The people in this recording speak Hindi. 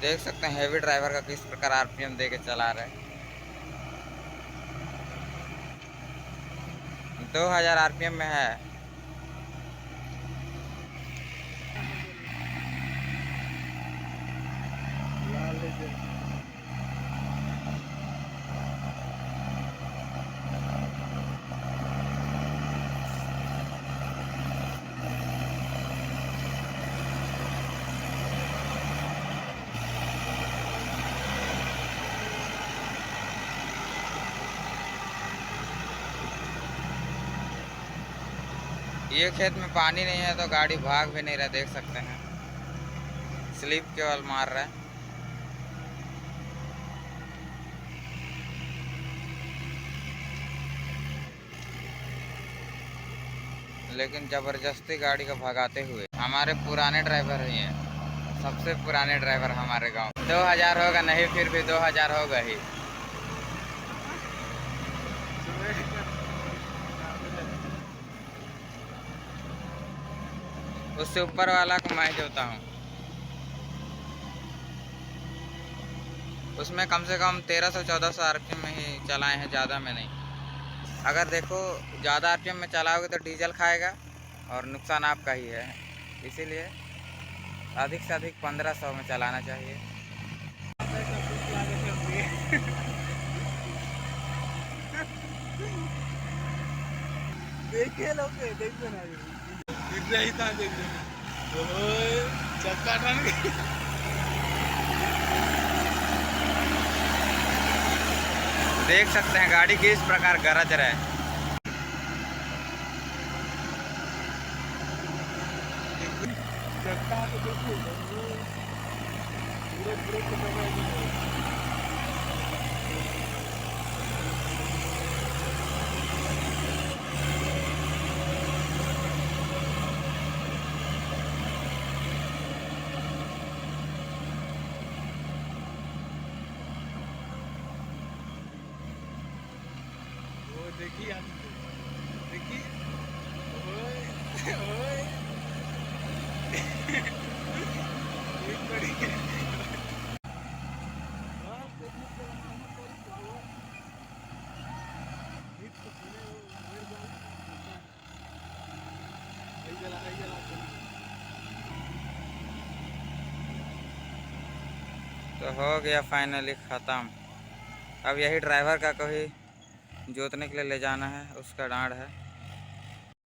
देख सकते हैं हैवी ड्राइवर का किस प्रकार आरपीएम दे के चला रहे हैं। 2000 आरपीएम में है। ये खेत में पानी नहीं है तो गाड़ी भाग भी नहीं रहा, देख सकते हैं स्लिप केवल मार रहा है। लेकिन जबरदस्ती गाड़ी को भगाते हुए हमारे पुराने ड्राइवर ही हैं, सबसे पुराने ड्राइवर हमारे गांव। 2000 होगा नहीं, फिर भी 2000 होगा ही। उससे ऊपर वाला को मैं जोता हूँ। उसमें कम से कम 1300-1400 आरपीएम में ही चलाए हैं, ज़्यादा में नहीं। अगर देखो ज़्यादा आरपीएम में चलाओगे तो डीजल खाएगा और नुकसान आपका ही है, इसीलिए अधिक से अधिक 1500 में चलाना चाहिए। देखिए लोग देखते ना गिर रही था, देखिए चक्का टन गई। देख सकते हैं गाड़ी किस प्रकार गरज रहा है। चक्का तो देखिए पूरे पूरे के समय वो देखिए देखिए ओए ओए एक बड़ी तो हो गया फाइनली ख़त्म। अब यही ड्राइवर का कोई जोतने के लिए ले जाना है, उसका डांड है।